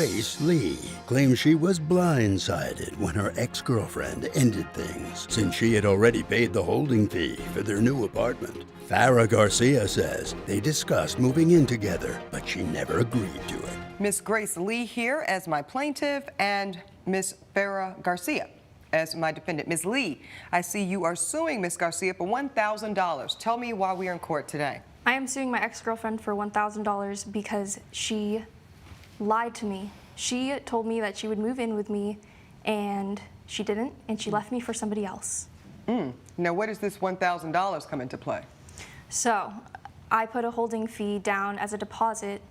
Grace Lee claims she was blindsided when her ex-girlfriend ended things, since she had already paid the holding fee for their new apartment. Farrah Garcia says they discussed moving in together, but she never agreed to it. Miss Grace Lee here as my plaintiff and Miss Farrah Garcia as my defendant. Ms. Lee, I see you are suing Miss Garcia for $1,000. Tell me why we are in court today. I am suing my ex-girlfriend for $1,000 because she lied to me. She told me that she would move in with me, and she didn't, and she left me for somebody else. Now, where does this $1,000 come into play? So I put a holding fee down as a deposit,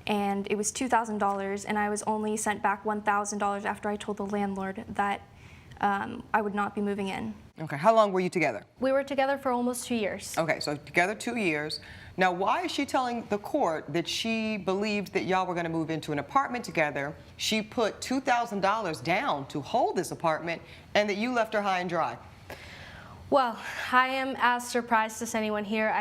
and it was $2,000, and I was only sent back $1,000 after I told the landlord that I would not be moving in. Okay, how long were you together? We were together for almost 2 years. Okay, so together 2 years. Now, why is she telling the court that she believed that y'all were going to move into an apartment together? She put $2,000 down to hold this apartment, and that you left her high and dry. Well, I am as surprised as anyone here.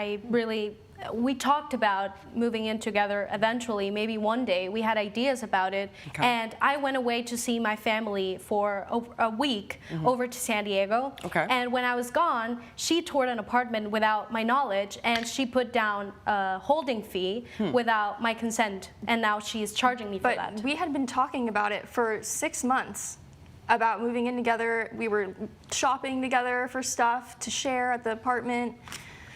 We talked about moving in together eventually, maybe one day. We had ideas about it. Okay. And I went away to see my family for a week over to San Diego. Okay. And when I was gone, she toured an apartment without my knowledge, and she put down a holding fee without my consent. And now she's charging me for that. But we had been talking about it for 6 months, about moving in together. We were shopping together for stuff to share at the apartment.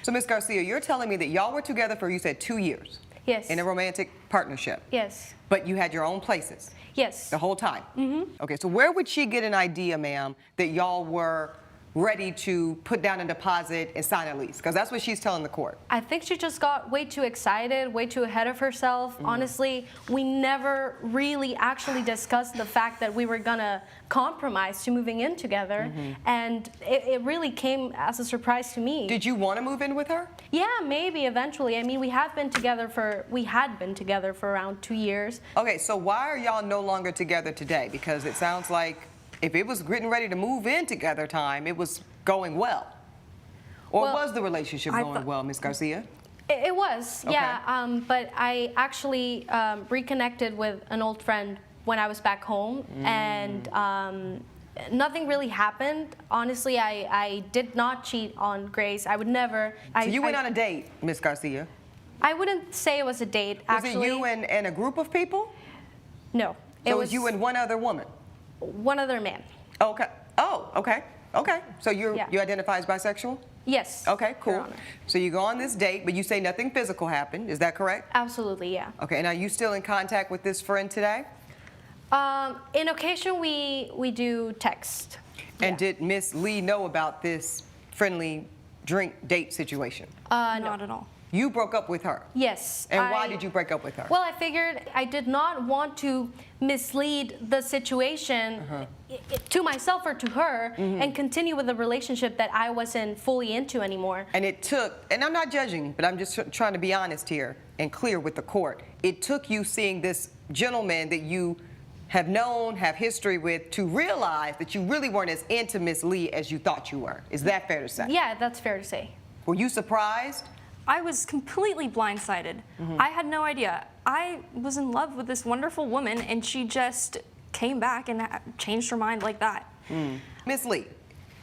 So, Ms. Garcia, you're telling me that y'all were together for, you said, 2 years? Yes. In a romantic partnership? Yes. But you had your own places? Yes. The whole time? Okay, so where would she get an idea, ma'am, that y'all were ready to put down a deposit and sign a lease? Because that's what she's telling the court. I think she just got way too excited, way too ahead of herself. Honestly, we never really actually discussed the fact that we were gonna compromise to moving in together, and it really came as a surprise to me. Did you want to move in with her? Yeah, maybe eventually. I mean, we had been together for around 2 years. Okay, so why are y'all no longer together today? Because it sounds like if it was getting ready to move in together time, it was going well. Or Well, was the relationship going well, Ms. Garcia? It was, Okay. yeah. But I actually reconnected with an old friend when I was back home, and nothing really happened. Honestly, I did not cheat on Grace. I would never. So you went on a date, Ms. Garcia. I wouldn't say it was a date, Was actually. it you and a group of people? No. So it was you and one other woman? one other man. Okay. Oh, okay. Okay. So you Yeah. identify as bisexual? Yes. Okay, Your cool. Honor. So you go on this date, but you say nothing physical happened. Is that correct? Absolutely, yeah. Okay. And are you still in contact with this friend today? In occasion, we do text. And did Miss Lee know about this friendly drink date situation? Not at all. You broke up with her. Yes. And why did you break up with her? Well, I figured I did not want to mislead the situation to myself or to her and continue with a relationship that I wasn't fully into anymore. And it took, and I'm not judging, but I'm just trying to be honest here and clear with the court. It took you seeing this gentleman that you have known, have history with, to realize that you really weren't as into Miss Lee as you thought you were. Is that fair to say? Yeah, that's fair to say. Were you surprised? I was completely blindsided. I had no idea. I was in love with this wonderful woman, and she just came back and changed her mind like that. Miss Lee,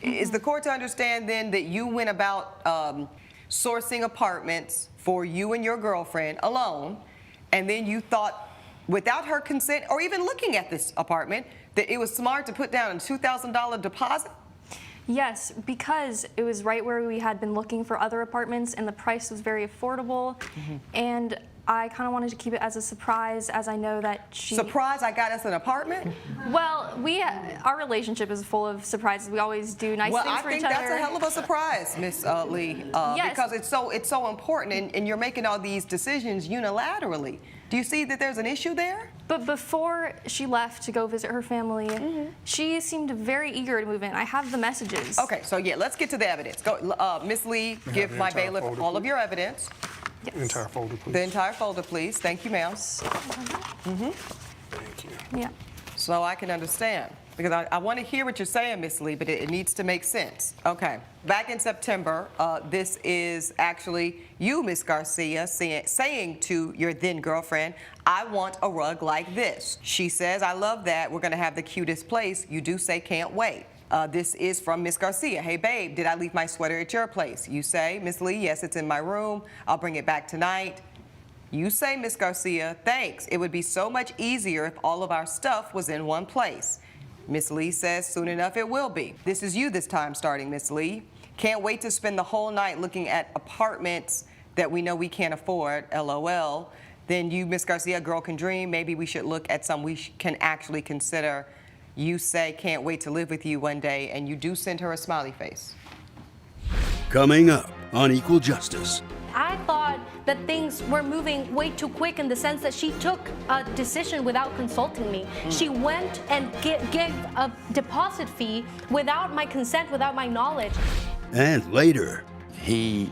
is the court to understand then that you went about sourcing apartments for you and your girlfriend alone, and then you thought, without her consent or even looking at this apartment, that it was smart to put down a $2,000 deposit? Yes, because it was right where we had been looking for other apartments, and the price was very affordable, and I kind of wanted to keep it as a surprise, as I know that she... Surprise, I got us an apartment? Well, our relationship is full of surprises. We always do nice things for each other. Well, I think that's a hell of a surprise, Miss Lee, Yes. because it's so important, and you're making all these decisions unilaterally. Do you see that there's an issue there? But before she left to go visit her family, she seemed very eager to move in. I have the messages. Okay, so yeah, let's get to the evidence. Go, Miss Lee, give my bailiff all of your evidence. Yes. The entire folder, please. The entire folder, please. Thank you, ma'am. Thank you. Yeah. So I can understand. Because I want to hear what you're saying, Miss Lee, but it needs to make sense. Okay. Back in September, this is actually you, Miss Garcia, saying to your then girlfriend, I want a rug like this. She says, I love that. We're going to have the cutest place. You do say, can't wait. This is from Miss Garcia. Hey, babe, did I leave my sweater at your place? You say, Miss Lee, yes, it's in my room. I'll bring it back tonight. You say, Miss Garcia, thanks. It would be so much easier if all of our stuff was in one place. Miss Lee says, soon enough it will be. This is you this time starting, Miss Lee. Can't wait to spend the whole night looking at apartments that we know we can't afford, LOL. Then you, Miss Garcia, girl can dream. Maybe we should look at some we can actually consider. You say, can't wait to live with you one day, and you do send her a smiley face. Coming up on Equal Justice. I thought that things were moving way too quick in the sense that she took a decision without consulting me. She went and gave a deposit fee without my consent, without my knowledge. And later, He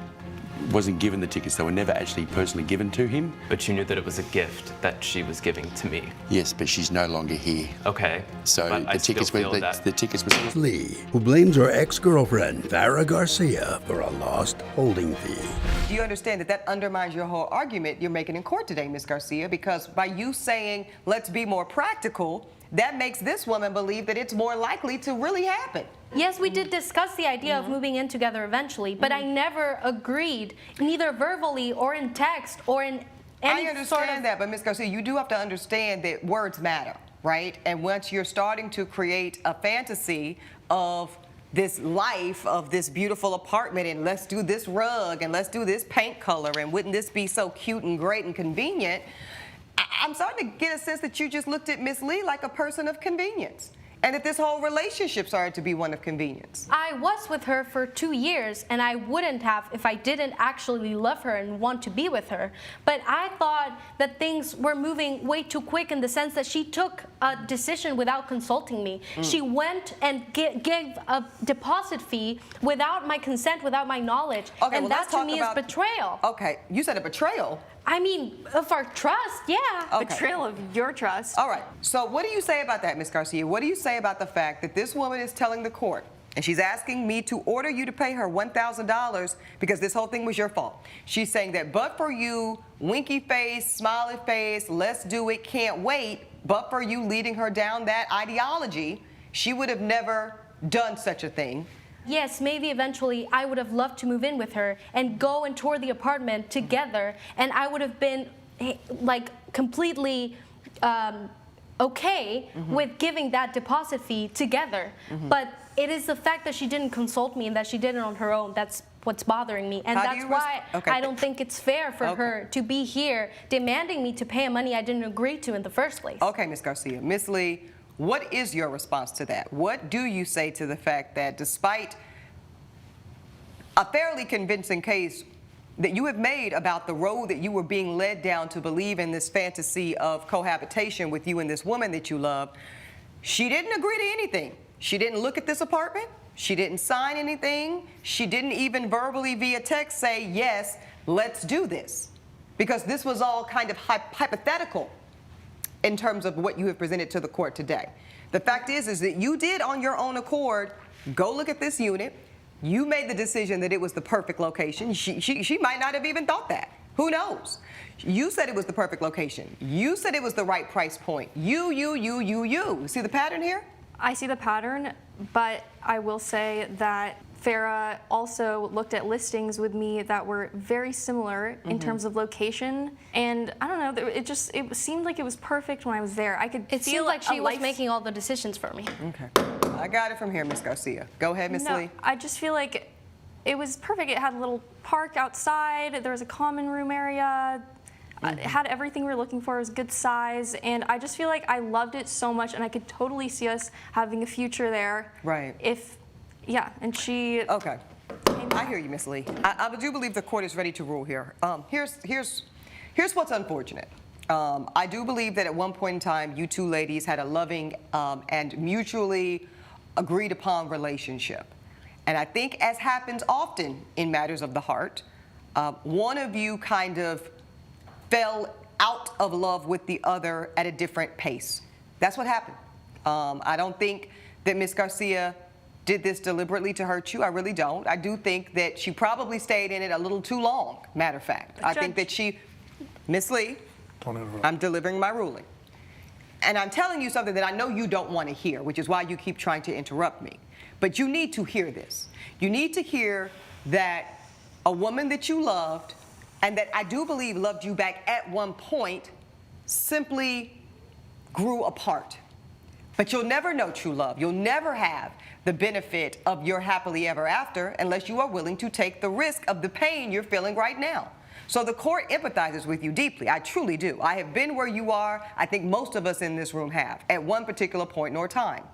wasn't given the tickets. They were never actually personally given to him. But you knew that it was a gift that she was giving to me. Yes, but she's no longer here. Okay. So but I the tickets still were feel that the tickets were. Lee, who blames her ex-girlfriend, Farrah Garcia, for a lost holding fee. Do you understand that that undermines your whole argument you're making in court today, Miss Garcia? Because by you saying, let's be more practical, that makes this woman believe that it's more likely to really happen. Yes, we did discuss the idea of moving in together eventually, but I never agreed, neither verbally or in text or in any I understand sort of... that, but Ms. Garcia, you do have to understand that words matter, right? And once you're starting to create a fantasy of this life, of this beautiful apartment, and let's do this rug, and let's do this paint color, and wouldn't this be so cute and great and convenient, I'm starting to get a sense that you just looked at Miss Lee like a person of convenience. And that this whole relationship started to be one of convenience. I was with her for 2 years, and I wouldn't have if I didn't actually love her and want to be with her. But I thought that things were moving way too quick in the sense that she took a decision without consulting me. She went and gave a deposit fee without my consent, without my knowledge. Okay, and well, that let's to talk me about- is betrayal. Okay, you said a betrayal. I mean, of our trust, yeah. Okay. Betrayal of your trust. All right, so what do you say about that, Ms. Garcia? What do you say about the fact that this woman is telling the court, and she's asking me to order you to pay her $1,000 because this whole thing was your fault. She's saying that but for you, winky face, smiley face, let's do it, can't wait, but for you leading her down that ideology, she would have never done such a thing. Yes, maybe eventually I would have loved to move in with her and go and tour the apartment together, and I would have been like completely okay with giving that deposit fee together. But it is the fact that she didn't consult me and that she did it on her own that's what's bothering me, and How do that's you why okay. I don't think it's fair for her to be here demanding me to pay money I didn't agree to in the first place. Okay, Ms. Garcia. Ms. Lee, what is your response to that? What do you say to the fact that despite a fairly convincing case that you have made about the road that you were being led down to believe in this fantasy of cohabitation with you and this woman that you love, she didn't agree to anything. She didn't look at this apartment. She didn't sign anything. She didn't even verbally via text say, yes, let's do this. Because this was all kind of hypothetical in terms of what you have presented to the court today. The fact is that you did on your own accord go look at this unit. You made the decision that it was the perfect location. She might not have even thought that. Who knows? You said it was the perfect location. You said it was the right price point. You. See the pattern here? I see the pattern, but I will say that Farrah also looked at listings with me that were very similar in terms of location, and I don't know, it seemed like it was perfect when I was there. I could It feel seemed like she a was life- making all the decisions for me. Okay. I got it from here, Ms. Garcia. Go ahead, Ms. No, Lee. I just feel like it was perfect. It had a little park outside. There was a common room area. It had everything we were looking for. It was good size, and I just feel like I loved it so much, and I could totally see us having a future there. Right. And she. Okay. I hear you, Ms. Lee. I do believe the court is ready to rule here. Here's what's unfortunate. I do believe that at one point in time, you two ladies had a loving and mutually agreed upon relationship. And I think, as happens often in matters of the heart, one of you kind of fell out of love with the other at a different pace. That's what happened. I don't think that Ms. Garcia did this deliberately to hurt you. I really don't. I do think that she probably stayed in it a little too long, matter of fact. I think that she, Ms. Lee, I'm delivering my ruling. And I'm telling you something that I know you don't want to hear, which is why you keep trying to interrupt me. But you need to hear this. You need to hear that a woman that you loved, and that I do believe loved you back at one point, simply grew apart. But you'll never know true love. You'll never have the benefit of your happily ever after unless you are willing to take the risk of the pain you're feeling right now. So the court empathizes with you deeply. I truly do. I have been where you are. I think most of us in this room have, at one particular point nor time.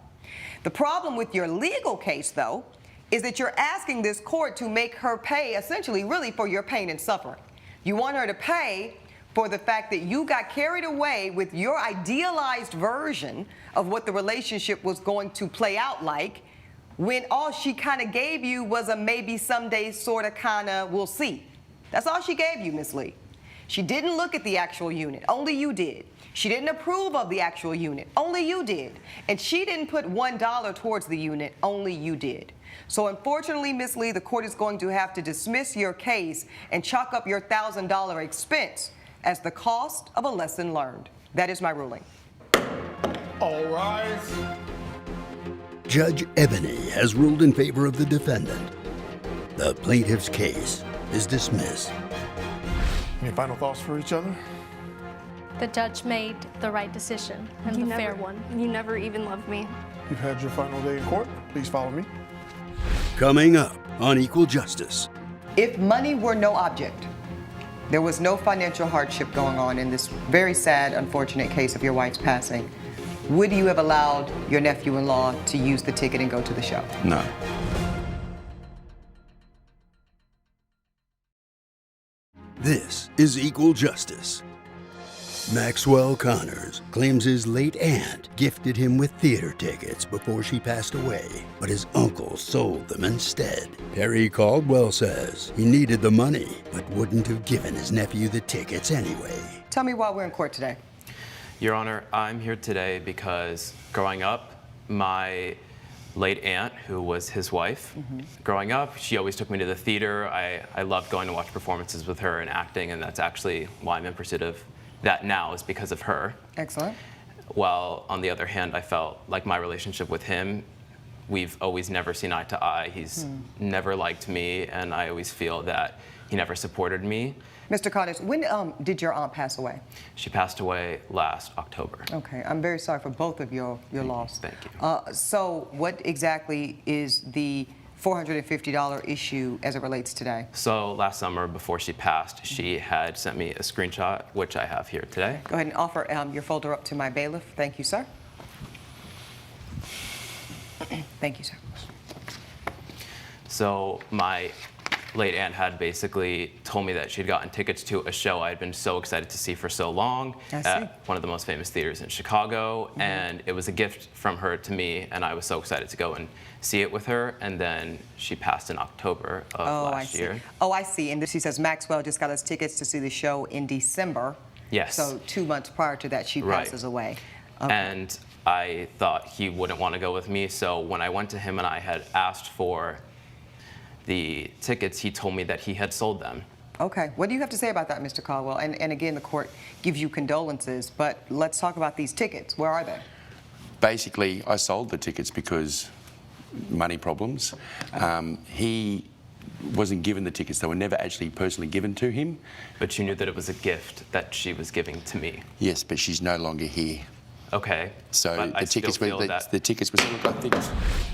The problem with your legal case, though, is that you're asking this court to make her pay essentially really for your pain and suffering. You want her to pay for the fact that you got carried away with your idealized version of what the relationship was going to play out like, when all she kind of gave you was a maybe someday sort of kind of we'll see. That's all she gave you, Ms. Lee. She didn't look at the actual unit. Only you did. She didn't approve of the actual unit. Only you did. And she didn't put $1 towards the unit. Only you did. So unfortunately, Ms. Lee, the court is going to have to dismiss your case and chalk up your $1,000 expense as the cost of a lesson learned. That is my ruling. All rise. Judge Eboni has ruled in favor of the defendant. The plaintiff's case is dismissed. Any final thoughts for each other? The judge made the right decision and the fair one. You never even loved me. You've had your final day in court. Please follow me. Coming up on Equal Justice. If money were no object, there was no financial hardship going on in this very sad, unfortunate case of your wife's passing, would you have allowed your nephew-in-law to use the ticket and go to the show? No. This is Equal Justice. Maxwell Connors claims his late aunt gifted him with theater tickets before she passed away, but his uncle sold them instead. Perry Caldwell says he needed the money, but wouldn't have given his nephew the tickets anyway. Tell me why we're in court today. Your Honor, I'm here today because growing up, my late aunt, who was his wife, growing up, she always took me to the theater. I loved going to watch performances with her and acting, and that's actually why I'm in pursuit of that now, is because of her. Excellent. While on the other hand, I felt like my relationship with him, we've always never seen eye to eye. He's never liked me, and I always feel that he never supported me. Mr. Connors, when did your aunt pass away? She passed away last October. Okay, I'm very sorry for both of your loss. Thank you. So what exactly is the $450 issue as it relates today? So last summer, before she passed, she had sent me a screenshot, which I have here today. Go ahead and offer your folder up to my bailiff. Thank you, sir. Thank you, sir. So my late aunt had basically told me that she'd gotten tickets to a show I had been so excited to see for so long at one of the most famous theaters in Chicago, and it was a gift from her to me, and I was so excited to go and see it with her, and then she passed in October of last year. Oh, I see. And she says Maxwell just got us tickets to see the show in December. Yes. So 2 months prior to that, she passes away. Okay. And I thought he wouldn't want to go with me, so when I went to him and I had asked for the tickets, he told me that he had sold them. Okay. What do you have to say about that, Mr. Caldwell? And again, the court gives you condolences, but let's talk about these tickets. Where are they? Basically, I sold the tickets because money problems. He wasn't given the tickets. They were never actually personally given to him. But you knew that it was a gift that she was giving to me. Yes, but she's no longer here. Okay. So but the tickets were the tickets were sold, I think.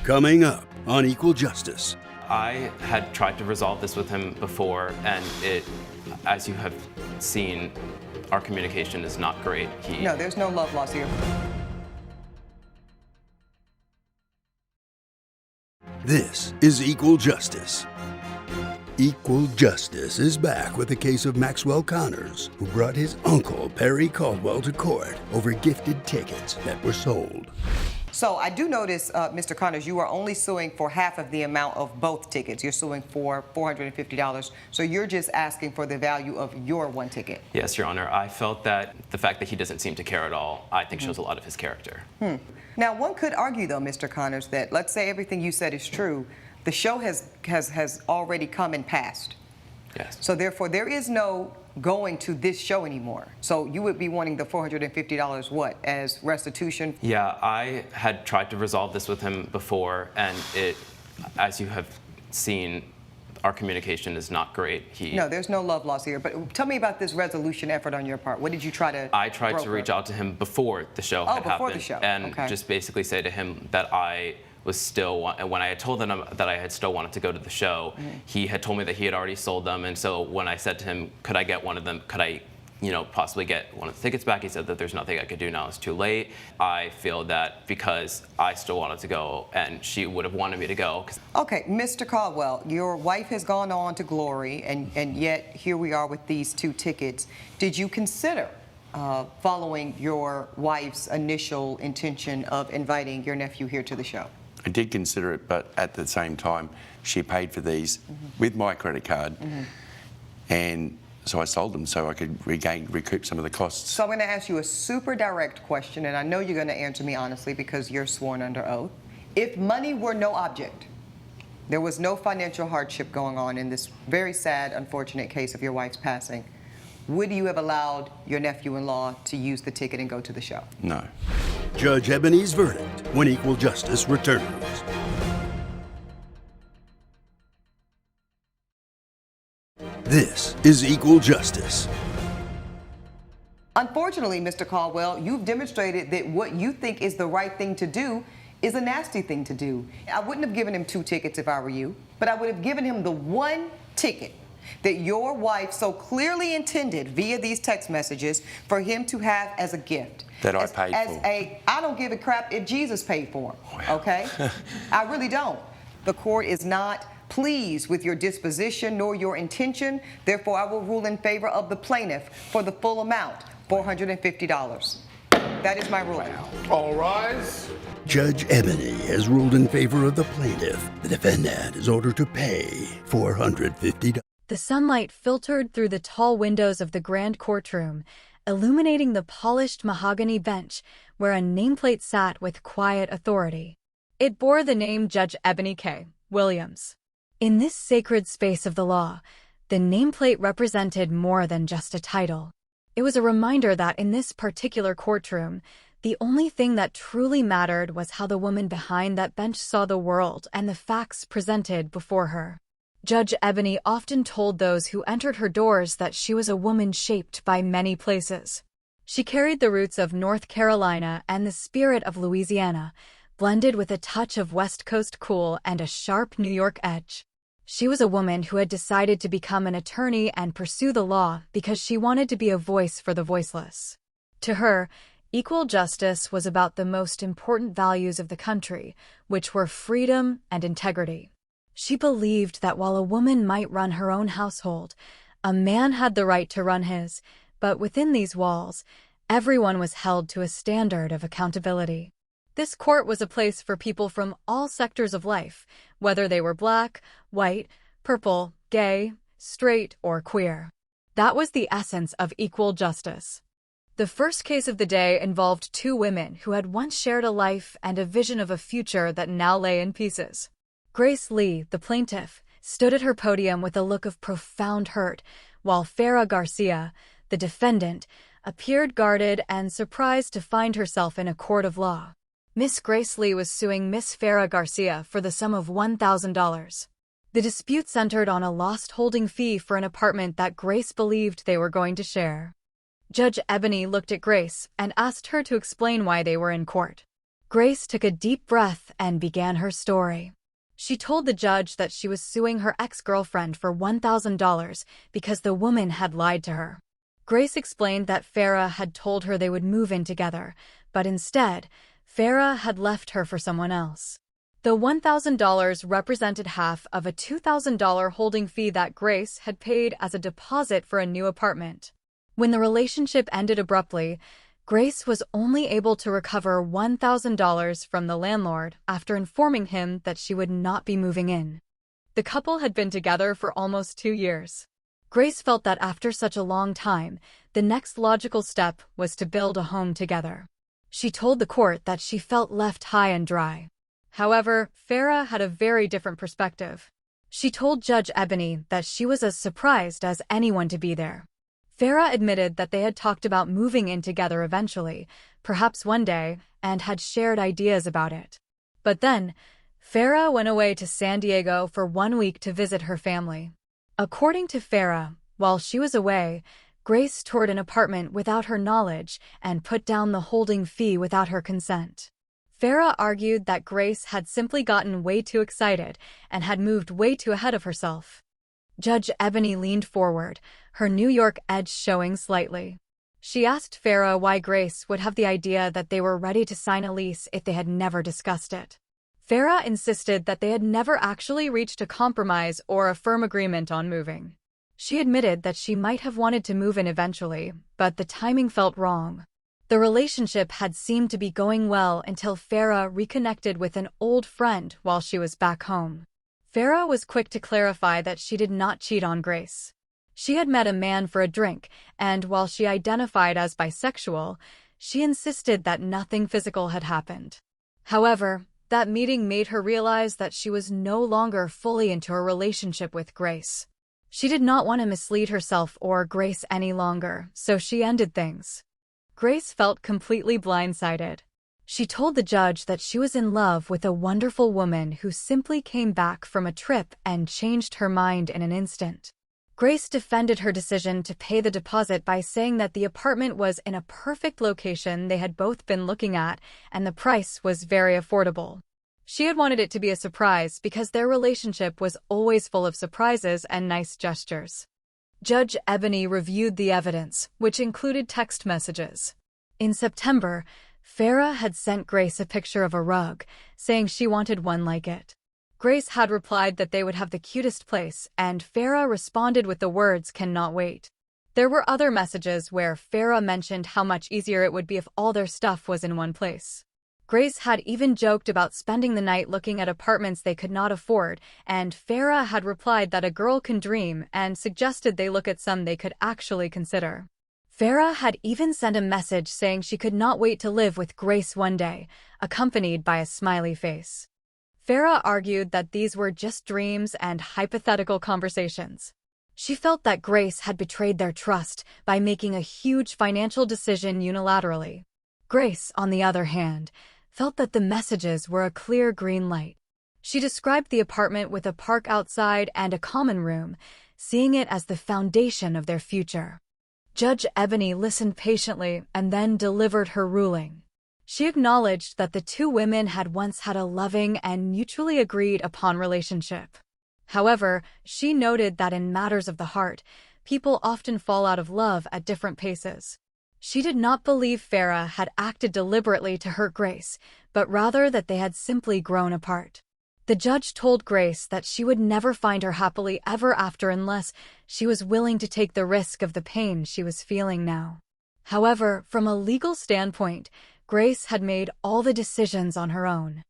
Coming up on Equal Justice. I had tried to resolve this with him before, and as you have seen, our communication is not great. No, there's no love lost here. This is Equal Justice. Equal Justice is back with a case of Maxwell Connors, who brought his uncle Perry Caldwell to court over gifted tickets that were sold. So I do notice, Mr. Connors, you are only suing for half of the amount of both tickets. You're suing for $450. So you're just asking for the value of your one ticket. Yes, Your Honor. I felt that the fact that he doesn't seem to care at all, I think shows a lot of his character. Now, one could argue, though, Mr. Connors, that let's say everything you said is true, the show has already come and passed. Yes. So therefore, there is no going to this show anymore. So you would be wanting the $450 what, as restitution? Yeah, I had tried to resolve this with him before, and it, as you have seen, our communication is not great. No, there's no love loss here. But tell me about this resolution effort on your part. What did you try to I tried to broker? reach out to him before the show had before happened. the show. And Okay. just basically say to him that I was still, when I had told him that I had still wanted to go to the show, he had told me that he had already sold them. And so when I said to him, could I get one of them, could I possibly get one of the tickets back? He said that there's nothing I could do now, it's too late. I feel that because I still wanted to go and she would have wanted me to go. Okay, Mr. Caldwell, your wife has gone on to glory, and yet here we are with these two tickets. Did you consider following your wife's initial intention of inviting your nephew here to the show? I did consider it, but at the same time, she paid for these with my credit card, and so I sold them so I could recoup some of the costs. So I'm going to ask you a super direct question, and I know you're going to answer me honestly because you're sworn under oath. If money were no object, there was no financial hardship going on in this very sad, unfortunate case of your wife's passing, would you have allowed your nephew-in-law to use the ticket and go to the show? No. Judge Ebony's verdict when Equal Justice returns. This is Equal Justice. Unfortunately, Mr. Caldwell, you've demonstrated that what you think is the right thing to do is a nasty thing to do. I wouldn't have given him 2 tickets if I were you, but I would have given him the 1 ticket that your wife so clearly intended via these text messages for him to have as a gift. That I paid for. I don't give a crap if Jesus paid for him, okay? I really don't. The court is not pleased with your disposition nor your intention. Therefore, I will rule in favor of the plaintiff for the full amount, $450. That is my ruling. All rise. Judge Ebony has ruled in favor of the plaintiff. The defendant is ordered to pay $450. The sunlight filtered through the tall windows of the grand courtroom, illuminating the polished mahogany bench where a nameplate sat with quiet authority. It bore the name Judge Eboni K. Williams. In this sacred space of the law, the nameplate represented more than just a title. It was a reminder that in this particular courtroom, the only thing that truly mattered was how the woman behind that bench saw the world and the facts presented before her. Judge Ebony often told those who entered her doors that she was a woman shaped by many places. She carried the roots of North Carolina and the spirit of Louisiana, blended with a touch of West Coast cool and a sharp New York edge. She was a woman who had decided to become an attorney and pursue the law because she wanted to be a voice for the voiceless. To her, equal justice was about the most important values of the country, which were freedom and integrity. She believed that while a woman might run her own household, a man had the right to run his, but within these walls, everyone was held to a standard of accountability. This court was a place for people from all sectors of life, whether they were black, white, purple, gay, straight, or queer. That was the essence of equal justice. The first case of the day involved 2 women who had once shared a life and a vision of a future that now lay in pieces. Grace Lee, the plaintiff, stood at her podium with a look of profound hurt, while Farah Garcia, the defendant, appeared guarded and surprised to find herself in a court of law. Miss Grace Lee was suing Miss Farah Garcia for the sum of $1,000. The dispute centered on a lost holding fee for an apartment that Grace believed they were going to share. Judge Ebony looked at Grace and asked her to explain why they were in court. Grace took a deep breath and began her story. She told the judge that she was suing her ex-girlfriend for $1,000 because the woman had lied to her. Grace explained that Farah had told her they would move in together, but instead, Farah had left her for someone else. The $1,000 represented half of a $2,000 holding fee that Grace had paid as a deposit for a new apartment. When the relationship ended abruptly, Grace was only able to recover $1,000 from the landlord after informing him that she would not be moving in. The couple had been together for almost 2 years. Grace felt that after such a long time, the next logical step was to build a home together. She told the court that she felt left high and dry. However, Farah had a very different perspective. She told Judge Eboni that she was as surprised as anyone to be there. Farah admitted that they had talked about moving in together eventually, perhaps one day, and had shared ideas about it. But then, Farah went away to San Diego for 1 week to visit her family. According to Farah, while she was away, Grace toured an apartment without her knowledge and put down the holding fee without her consent. Farah argued that Grace had simply gotten way too excited and had moved way too ahead of herself. Judge Eboni leaned forward, her New York edge showing slightly. She asked Farah why Grace would have the idea that they were ready to sign a lease if they had never discussed it. Farah insisted that they had never actually reached a compromise or a firm agreement on moving. She admitted that she might have wanted to move in eventually, but the timing felt wrong. The relationship had seemed to be going well until Farah reconnected with an old friend while she was back home. Farah was quick to clarify that she did not cheat on Grace. She had met a man for a drink, and while she identified as bisexual, she insisted that nothing physical had happened. However, that meeting made her realize that she was no longer fully into a relationship with Grace. She did not want to mislead herself or Grace any longer, so she ended things. Grace felt completely blindsided. She told the judge that she was in love with a wonderful woman who simply came back from a trip and changed her mind in an instant. Grace defended her decision to pay the deposit by saying that the apartment was in a perfect location they had both been looking at, and the price was very affordable. She had wanted it to be a surprise because their relationship was always full of surprises and nice gestures. Judge Eboni reviewed the evidence, which included text messages. In September, Farah had sent Grace a picture of a rug, saying she wanted one like it. Grace had replied that they would have the cutest place, and Farah responded with the words, "Cannot wait." There were other messages where Farah mentioned how much easier it would be if all their stuff was in one place. Grace had even joked about spending the night looking at apartments they could not afford, and Farah had replied that a girl can dream and suggested they look at some they could actually consider. Farah had even sent a message saying she could not wait to live with Grace one day, accompanied by a smiley face. Farah argued that these were just dreams and hypothetical conversations. She felt that Grace had betrayed their trust by making a huge financial decision unilaterally. Grace, on the other hand, felt that the messages were a clear green light. She described the apartment with a park outside and a common room, seeing it as the foundation of their future. Judge Eboni listened patiently and then delivered her ruling. She acknowledged that the two women had once had a loving and mutually agreed upon relationship. However, she noted that in matters of the heart, people often fall out of love at different paces. She did not believe Farah had acted deliberately to hurt Grace, but rather that they had simply grown apart. The judge told Grace that she would never find her happily ever after unless she was willing to take the risk of the pain she was feeling now. However, from a legal standpoint, Grace had made all the decisions on her own.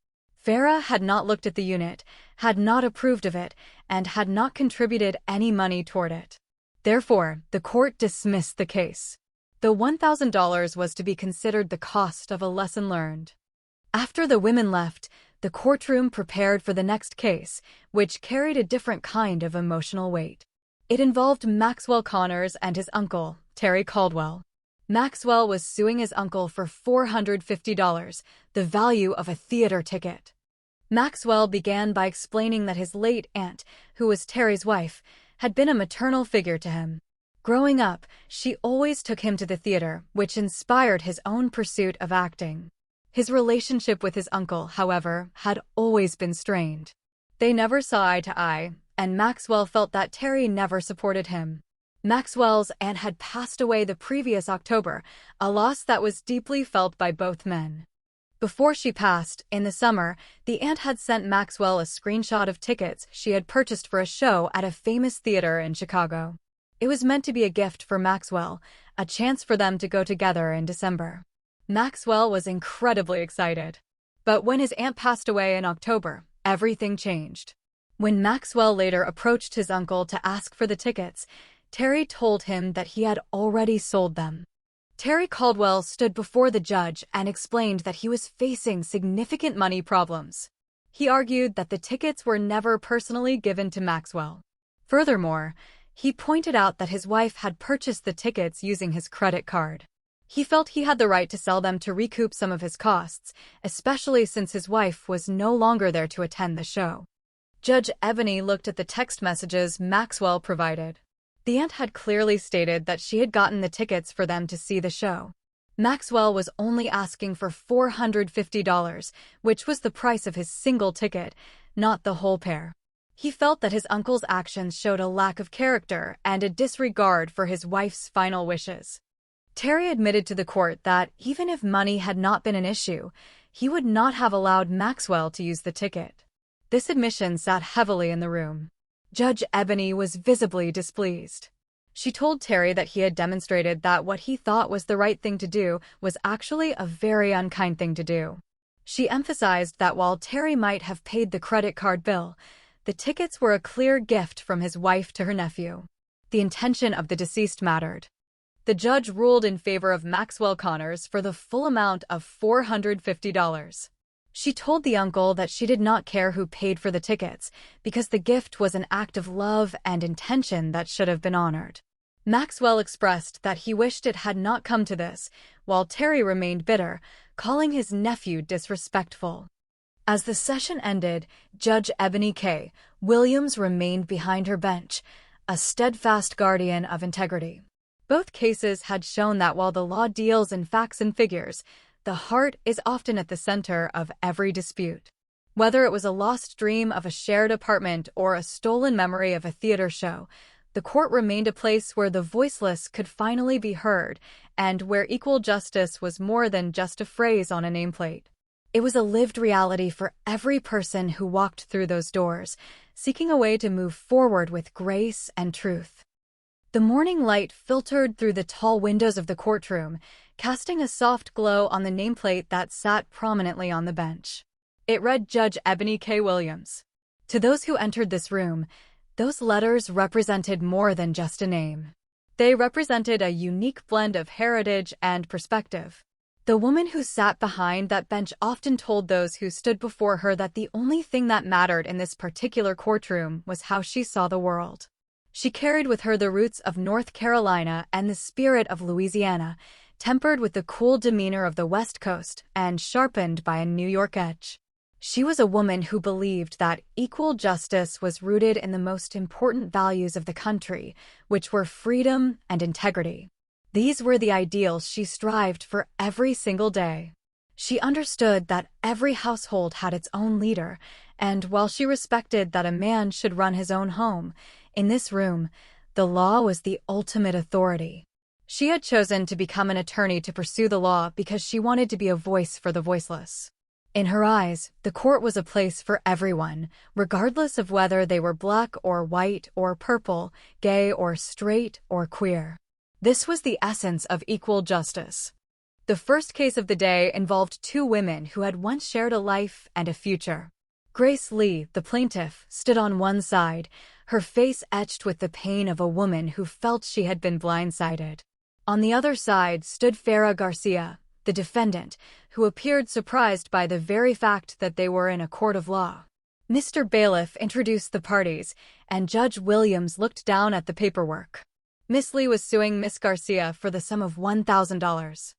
Farah had not looked at the unit, had not approved of it, and had not contributed any money toward it. Therefore, the court dismissed the case. The $1,000 was to be considered the cost of a lesson learned. After the women left, the courtroom prepared for the next case, which carried a different kind of emotional weight. It involved Maxwell Connors and his uncle, Terry Caldwell. Maxwell was suing his uncle for $450, the value of a theater ticket. Maxwell began by explaining that his late aunt, who was Terry's wife, had been a maternal figure to him. Growing up, she always took him to the theater, which inspired his own pursuit of acting. His relationship with his uncle, however, had always been strained. They never saw eye to eye, and Maxwell felt that Terry never supported him. Maxwell's aunt had passed away the previous October, a loss that was deeply felt by both men. Before she passed, in the summer, the aunt had sent Maxwell a screenshot of tickets she had purchased for a show at a famous theater in Chicago. It was meant to be a gift for Maxwell, a chance for them to go together in December. Maxwell was incredibly excited. But when his aunt passed away in October, everything changed. When Maxwell later approached his uncle to ask for the tickets, Terry told him that he had already sold them. Terry Caldwell stood before the judge and explained that he was facing significant money problems. He argued that the tickets were never personally given to Maxwell. Furthermore, he pointed out that his wife had purchased the tickets using his credit card. He felt he had the right to sell them to recoup some of his costs, especially since his wife was no longer there to attend the show. Judge Eboni looked at the text messages Maxwell provided. The aunt had clearly stated that she had gotten the tickets for them to see the show. Maxwell was only asking for $450, which was the price of his single ticket, not the whole pair. He felt that his uncle's actions showed a lack of character and a disregard for his wife's final wishes. Terry admitted to the court that even if money had not been an issue, he would not have allowed Maxwell to use the ticket. This admission sat heavily in the room. Judge Eboni was visibly displeased. She told Terry that he had demonstrated that what he thought was the right thing to do was actually a very unkind thing to do. She emphasized that while Terry might have paid the credit card bill, the tickets were a clear gift from his wife to her nephew. The intention of the deceased mattered. The judge ruled in favor of Maxwell Connors for the full amount of $450. She told the uncle that she did not care who paid for the tickets because the gift was an act of love and intention that should have been honored. Maxwell expressed that he wished it had not come to this, while Terry remained bitter, calling his nephew disrespectful. As the session ended, Judge Eboni K. Williams remained behind her bench, a steadfast guardian of integrity. Both cases had shown that while the law deals in facts and figures, the heart is often at the center of every dispute. Whether it was a lost dream of a shared apartment or a stolen memory of a theater show, the court remained a place where the voiceless could finally be heard and where equal justice was more than just a phrase on a nameplate. It was a lived reality for every person who walked through those doors, seeking a way to move forward with grace and truth. The morning light filtered through the tall windows of the courtroom, casting a soft glow on the nameplate that sat prominently on the bench. It read Judge Eboni K. Williams. To those who entered this room, those letters represented more than just a name. They represented a unique blend of heritage and perspective. The woman who sat behind that bench often told those who stood before her that the only thing that mattered in this particular courtroom was how she saw the world. She carried with her the roots of North Carolina and the spirit of Louisiana, tempered with the cool demeanor of the West Coast and sharpened by a New York edge. She was a woman who believed that equal justice was rooted in the most important values of the country, which were freedom and integrity. These were the ideals she strived for every single day. She understood that every household had its own leader, and while she respected that a man should run his own home, in this room, the law was the ultimate authority. She had chosen to become an attorney to pursue the law because she wanted to be a voice for the voiceless. In her eyes, the court was a place for everyone, regardless of whether they were black or white or purple, gay or straight or queer. This was the essence of equal justice. The first case of the day involved two women who had once shared a life and a future. Grace Lee, the plaintiff, stood on one side, her face etched with the pain of a woman who felt she had been blindsided. On the other side stood Farah Garcia, the defendant, who appeared surprised by the very fact that they were in a court of law. Mr. Bailiff introduced the parties, and Judge Williams looked down at the paperwork. Miss Lee was suing Miss Garcia for the sum of $1,000.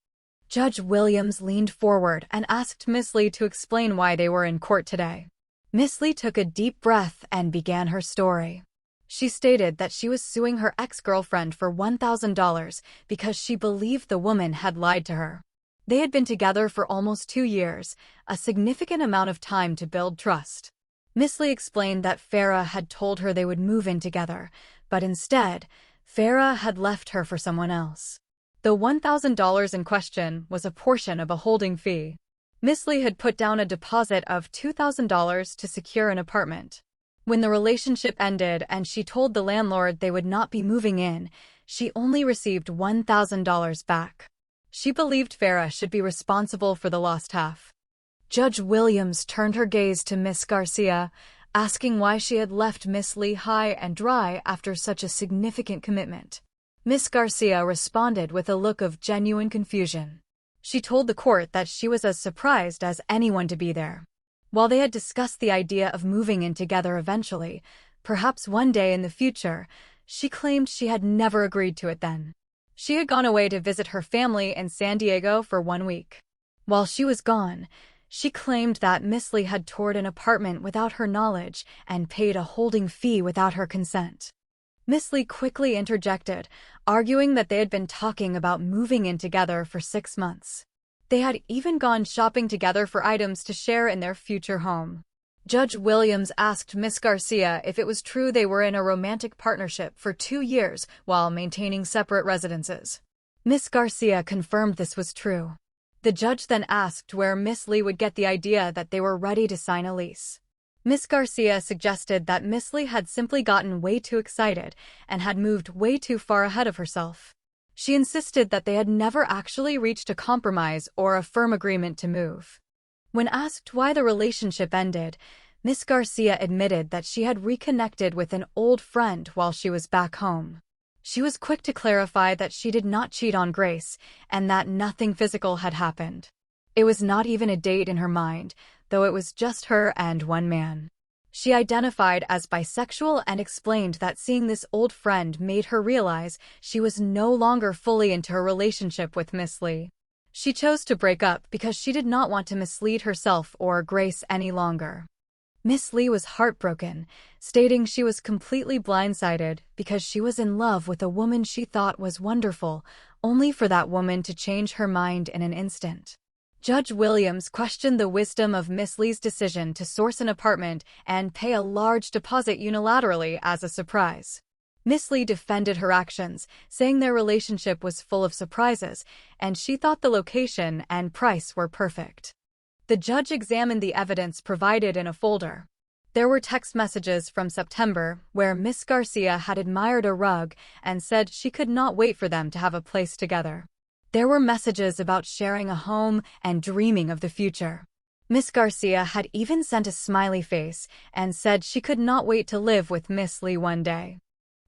Judge Williams leaned forward and asked Miss Lee to explain why they were in court today. Miss Lee took a deep breath and began her story. She stated that she was suing her ex-girlfriend for $1,000 because she believed the woman had lied to her. They had been together for almost 2 years, a significant amount of time to build trust. Miss Lee explained that Farah had told her they would move in together, but instead, Farah had left her for someone else. The $1,000 in question was a portion of a holding fee. Miss Lee had put down a deposit of $2,000 to secure an apartment. When the relationship ended and she told the landlord they would not be moving in, she only received $1,000 back. She believed Farah should be responsible for the lost half. Judge Williams turned her gaze to Miss Garcia, asking why she had left Miss Lee high and dry after such a significant commitment. Miss Garcia responded with a look of genuine confusion. She told the court that she was as surprised as anyone to be there. While they had discussed the idea of moving in together eventually, perhaps one day in the future, she claimed she had never agreed to it then. She had gone away to visit her family in San Diego for 1 week. While she was gone, she claimed that Miss Lee had toured an apartment without her knowledge and paid a holding fee without her consent. Miss Lee quickly interjected, arguing that they had been talking about moving in together for 6 months. They had even gone shopping together for items to share in their future home. Judge Williams asked Miss Garcia if it was true they were in a romantic partnership for 2 years while maintaining separate residences. Miss Garcia confirmed this was true. The judge then asked where Miss Lee would get the idea that they were ready to sign a lease. Miss Garcia suggested that Miss Lee had simply gotten way too excited and had moved way too far ahead of herself. She insisted that they had never actually reached a compromise or a firm agreement to move. When asked why the relationship ended, Miss Garcia admitted that she had reconnected with an old friend while she was back home. She was quick to clarify that she did not cheat on Grace and that nothing physical had happened. It was not even a date in her mind, though it was just her and one man. She identified as bisexual and explained that seeing this old friend made her realize she was no longer fully into her relationship with Miss Lee. She chose to break up because she did not want to mislead herself or Grace any longer. Miss Lee was heartbroken, stating she was completely blindsided because she was in love with a woman she thought was wonderful, only for that woman to change her mind in an instant. Judge Williams questioned the wisdom of Miss Lee's decision to source an apartment and pay a large deposit unilaterally as a surprise. Miss Lee defended her actions, saying their relationship was full of surprises, and she thought the location and price were perfect. The judge examined the evidence provided in a folder. There were text messages from September where Miss Garcia had admired a rug and said she could not wait for them to have a place together. There were messages about sharing a home and dreaming of the future. Miss Garcia had even sent a smiley face and said she could not wait to live with Miss Lee one day.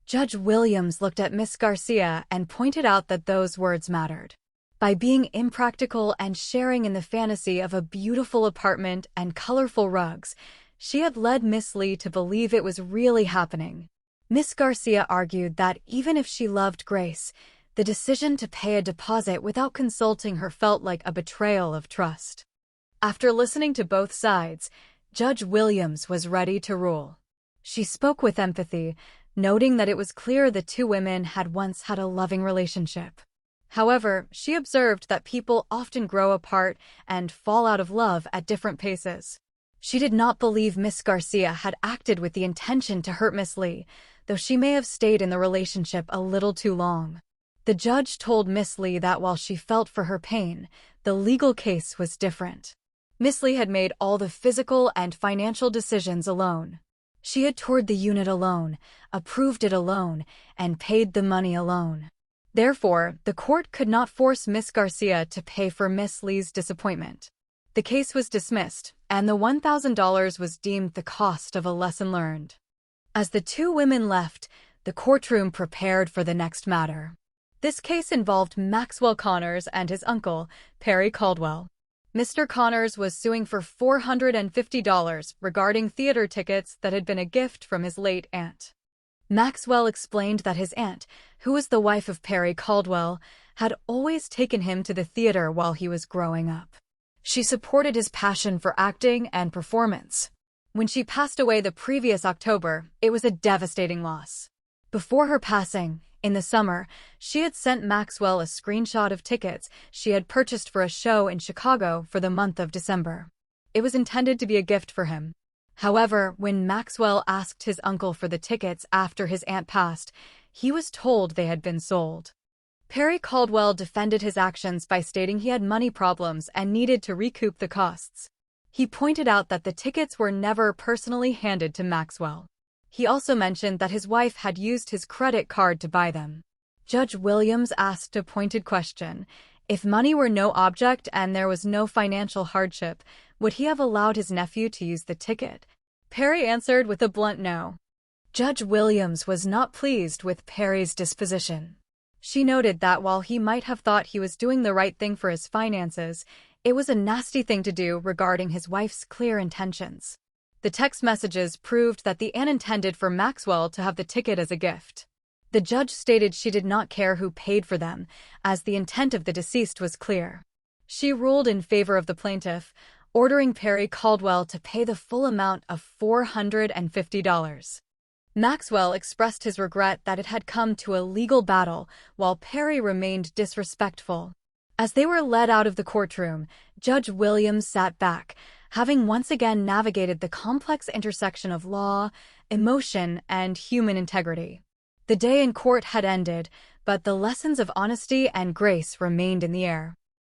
Judge Williams looked at Miss Garcia and pointed out that those words mattered. By being impractical and sharing in the fantasy of a beautiful apartment and colorful rugs, she had led Miss Lee to believe it was really happening. Miss Garcia argued that even if she loved Grace, the decision to pay a deposit without consulting her felt like a betrayal of trust. After listening to both sides, Judge Williams was ready to rule. She spoke with empathy, noting that it was clear the two women had once had a loving relationship. However, she observed that people often grow apart and fall out of love at different paces. She did not believe Miss Garcia had acted with the intention to hurt Miss Lee, though she may have stayed in the relationship a little too long. The judge told Miss Lee that while she felt for her pain, the legal case was different. Miss Lee had made all the physical and financial decisions alone. She had toured the unit alone, approved it alone, and paid the money alone. Therefore, the court could not force Miss Garcia to pay for Miss Lee's disappointment. The case was dismissed, and the $1,000 was deemed the cost of a lesson learned. As the two women left, the courtroom prepared for the next matter. This case involved Maxwell Connors and his uncle, Perry Caldwell. Mr. Connors was suing for $450 regarding theater tickets that had been a gift from his late aunt. Maxwell explained that his aunt, who was the wife of Perry Caldwell, had always taken him to the theater while he was growing up. She supported his passion for acting and performance. When she passed away the previous October, it was a devastating loss. Before her passing, in the summer, she had sent Maxwell a screenshot of tickets she had purchased for a show in Chicago for the month of December. It was intended to be a gift for him. However, when Maxwell asked his uncle for the tickets after his aunt passed, he was told they had been sold. Perry Caldwell defended his actions by stating he had money problems and needed to recoup the costs. He pointed out that the tickets were never personally handed to Maxwell. He also mentioned that his wife had used his credit card to buy them. Judge Williams asked a pointed question, If money were no object and there was no financial hardship, would he have allowed his nephew to use the ticket? Perry answered with a blunt no. Judge Williams was not pleased with Perry's disposition. She noted that while he might have thought he was doing the right thing for his finances, it was a nasty thing to do regarding his wife's clear intentions. The text messages proved that the aunt intended for Maxwell to have the ticket as a gift. The judge stated she did not care who paid for them, as the intent of the deceased was clear. She ruled in favor of the plaintiff, ordering Perry Caldwell to pay the full amount of $450. Maxwell expressed his regret that it had come to a legal battle, while Perry remained disrespectful. As they were led out of the courtroom, Judge Williams sat back, having once again navigated the complex intersection of law, emotion, and human integrity. The day in court had ended, but the lessons of honesty and grace remained in the air.